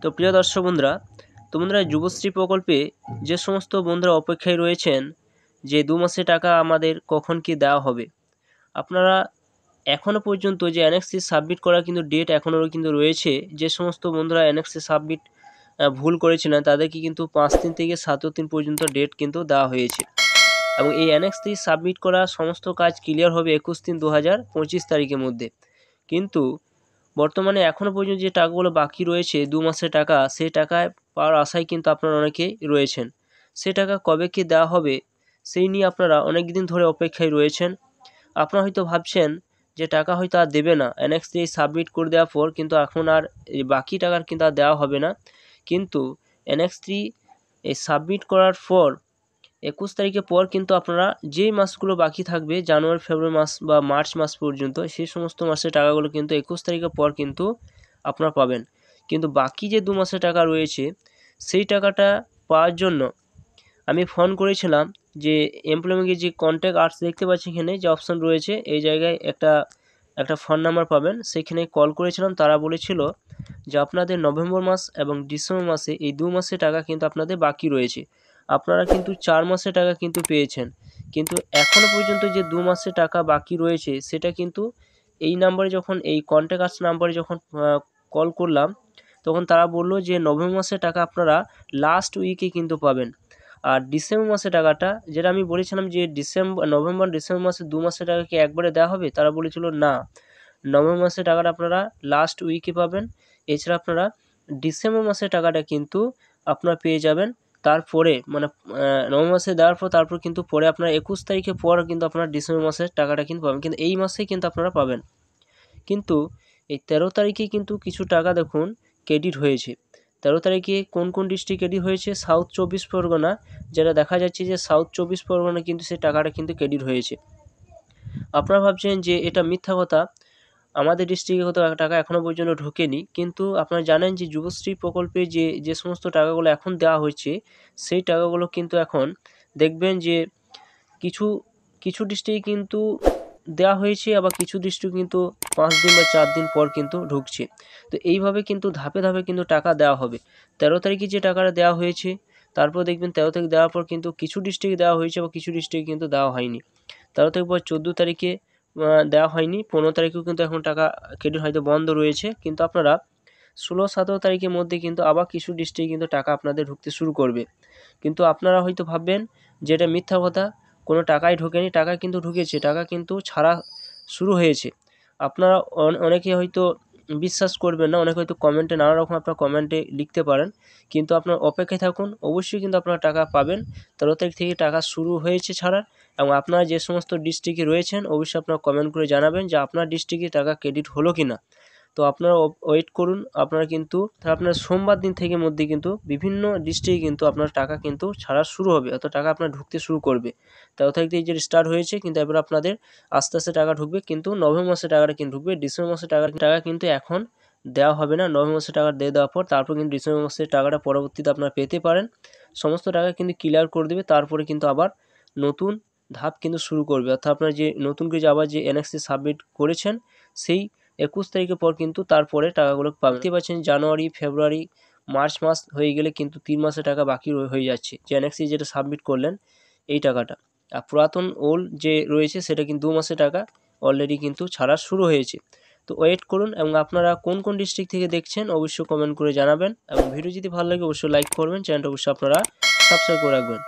তো প্রিয় দর্শক বন্ধুরা, যুবশ্রী প্রকল্পে যে সমস্ত বন্ধুরা অপেক্ষায় রয়েছেন যে 2 মাসের টাকা আমাদের কখন কি দেওয়া হবে, আপনারা এখনও পর্যন্ত যে অ্যানেক্সি সাবমিট করার কিন্তু ডেট এখনও কিন্তু রয়েছে। যে সমস্ত বন্ধুরা অ্যানেক্সি সাবমিট ভুল করেছিলেন তাদেরকে কিন্তু 5 দিন থেকে 7 দিন পর্যন্ত ডেট কিন্তু দেওয়া হয়েছে, এবং এই অ্যানেক্সটি সাবমিট করা সমস্ত কাজ ক্লিয়ার হবে 21/3/2025 তারিখের মধ্যে। কিন্তু বর্তমানে এখনও পর্যন্ত যে টাকাগুলো বাকি রয়েছে 2 মাসের টাকা, সেই টাকায় পাওয়ার আশায় কিন্তু আপনারা অনেকেই রয়েছেন। সে টাকা কবে কি দেওয়া হবে সেই নিয়ে আপনারা অনেক দিন ধরে অপেক্ষায় রয়েছেন। আপনারা হয়তো ভাবছেন যে টাকা হয়তো আর দেবে না, অ্যানেক্স দিয়ে সাবমিট করে দেওয়ার পর কিন্তু এখন আর এই বাকি টাকার কিন্তু আর দেওয়া হবে না। কিন্তু অ্যানেক্স এই সাবমিট করার পর 21 তারিখের পর কিন্তু আপনারা যেই মাসগুলো বাকি থাকবে, জানুয়ারি, ফেব্রুয়ারি মাস বা মার্চ মাস পর্যন্ত, সেই সমস্ত মাসের টাকাগুলো কিন্তু 21 তারিখের পর কিন্তু আপনারা পাবেন। কিন্তু বাকি যে 2 মাসের টাকা রয়েছে সেই টাকাটা পাওয়ার জন্য আমি ফোন করেছিলাম যে এমপ্লয়মেন্টের যে কন্ট্যাক্ট আর্টস দেখতে পাচ্ছি এখানে যে অপশান রয়েছে, এই জায়গায় একটা ফোন নাম্বার পাবেন, সেখানে কল করেছিলাম। তারা বলেছিল যে আপনাদের নভেম্বর মাস এবং ডিসেম্বর মাসে এই 2 মাসের টাকা কিন্তু আপনাদের বাকি রয়েছে। আপনারা কিন্তু 4 মাসের টাকা কিন্তু পেয়েছেন, কিন্তু এখনও পর্যন্ত যে 2 মাসের টাকা বাকি রয়েছে সেটা কিন্তু এই নাম্বারে যখন এই কন্ট্যাক্ট আর্টস নাম্বারে যখন কল করলাম, তখন তারা বলল যে নভেম্বর মাসের টাকা আপনারা লাস্ট উইকে কিন্তু পাবেন। আর ডিসেম্বর মাসের টাকাটা, যেটা আমি বলেছিলাম যে নভেম্বর ডিসেম্বর মাসে 2 মাসের টাকা কি একবারে দেওয়া হবে, তারা বলেছিল না, নভেম্বর মাসের টাকাটা আপনারা লাস্ট উইকে পাবেন। এছাড়া আপনারা ডিসেম্বর মাসের টাকাটা কিন্তু আপনারা পেয়ে যাবেন তারপরে, মানে নভেম্বর মাসে দেওয়ার পর তারপর কিন্তু পরে আপনারা 21 তারিখের পর কিন্তু আপনারা ডিসেম্বর মাসের টাকাটা কিন্তু পাবেন, কিন্তু এই মাসেই কিন্তু আপনারা পাবেন। কিন্তু এই 13 তারিখে কিন্তু কিছু টাকা দেখুন ক্রেডিট হয়েছে। 13 তারিখে কোন কোন ডিস্ট্রিক্ট ক্রেডিট হয়েছে? সাউথ 24 পরগনা, যেটা দেখা যাচ্ছে যে সাউথ 24 পরগনা কিন্তু সেই টাকাটা কিন্তু ক্রেডিট হয়েছে। আপনারা ভাবছেন যে এটা মিথ্যা কথা, আমাদের ডিস্ট্রিক্টে হয়তো টাকা এখনও পর্যন্ত ঢোকেনি, কিন্তু আপনারা জানেন যে যুবশ্রী প্রকল্পে যে সমস্ত টাকাগুলো এখন দেওয়া হচ্ছে সেই টাকাগুলো কিন্তু এখন দেখবেন যে কিছু কিছু ডিস্ট্রিক্টে কিন্তু দেওয়া হয়েছে, আবার কিছু ডিস্ট্রিক্ট কিন্তু 5 দিন বা 4 দিন পর কিন্তু ঢুকছে। তো এইভাবে কিন্তু ধাপে ধাপে কিন্তু টাকা দেওয়া হবে। 13 তারিখে যে টাকাটা দেওয়া হয়েছে, তারপর দেখবেন 13 তারিখ দেওয়ার পর কিন্তু কিছু ডিস্ট্রিক্টে দেওয়া হয়েছে বা কিছু ডিস্ট্রিক্টে কিন্তু দেওয়া হয়নি। 13 তারিখ পর 14 তারিখে দেওয়া হয়নি, 15 তারিখেও কিন্তু এখন টাকা ক্রেডিট হয়তো বন্ধ রয়েছে। কিন্তু আপনারা 16-17 তারিখের মধ্যে কিন্তু আবার কিছু ডিস্ট্রিক্টে কিন্তু টাকা আপনাদের ঢুকতে শুরু করবে। কিন্তু আপনারা হয়তো ভাববেন যে এটা মিথ্যা কথা, কোনো টাকাই ঢোকেনি। টাকা কিন্তু ঢুকেছে, টাকা কিন্তু ছাড়া শুরু হয়েছে। আপনারা অনেকে হয়তো বিশ্বাস করবেন না, অনেকে হয়তো কমেন্টে নানা রকম আপনারা কমেন্টে লিখতে পারেন, কিন্তু আপনারা অপেক্ষায় থাকুন, অবশ্যই কিন্তু আপনারা টাকা পাবেন। 13 তারিখ থেকে টাকা শুরু হয়েছে ছাড়া। এবং আপনারা যে সমস্ত ডিস্ট্রিক্টে রয়েছেন অবশ্যই আপনারা কমেন্ট করে জানাবেন যে আপনার ডিস্ট্রিক্টে টাকা ক্রেডিট হলো কি না। তো আপনারা ওয়েট করুন, আপনারা কিন্তু আপনার সোমবার দিন থেকে মধ্যে কিন্তু বিভিন্ন ডিস্ট্রিক্টে কিন্তু আপনার টাকা কিন্তু ছাড়া শুরু হবে, অর্থাৎ টাকা আপনার ঢুকতে শুরু করবে। 13 তারিখ থেকে যে স্টার্ট হয়েছে, কিন্তু এবার আপনাদের আস্তে আস্তে টাকা ঢুকবে, কিন্তু নভেম্বর মাসে টাকাটা কিন্তু ঢুকবে। ডিসেম্বর মাসে টাকা কিন্তু এখন দেওয়া হবে না। নভেম্বর মাসে টাকা দিয়ে দেওয়ার পর তারপর কিন্তু ডিসেম্বর মাসের টাকাটা পরবর্তীতে আপনারা পেতে পারেন। সমস্ত টাকা কিন্তু ক্লিয়ার করে দেবে, তারপরে কিন্তু আবার নতুন ধাপ কিন্তু শুরু করবে, অর্থাৎ আপনার যে নতুন করে আবার যে এনএক্সি সাবমিট করেছেন সেই 21 তারিখের পর কিন্তু তারপরে টাকাগুলো পাবেন। দেখতে পাচ্ছেন জানুয়ারি, ফেব্রুয়ারি, মার্চ মাস হয়ে গেলে কিন্তু 3 মাসের টাকা বাকি হয়ে যাচ্ছে, যে এনএক্সি যেটা সাবমিট করলেন এই টাকাটা। আর পুরাতন ওল্ড যে রয়েছে সেটা কিন্তু 2 মাসের টাকা অলরেডি কিন্তু ছাড়া শুরু হয়েছে। তো ওয়েট করুন, এবং আপনারা কোন কোন ডিস্ট্রিক্ট থেকে দেখছেন অবশ্যই কমেন্ট করে জানাবেন, এবং ভিডিও যদি ভালো লাগে অবশ্যই লাইক করবেন, চ্যানেলটা অবশ্যই আপনারা সাবস্ক্রাইব করে রাখবেন।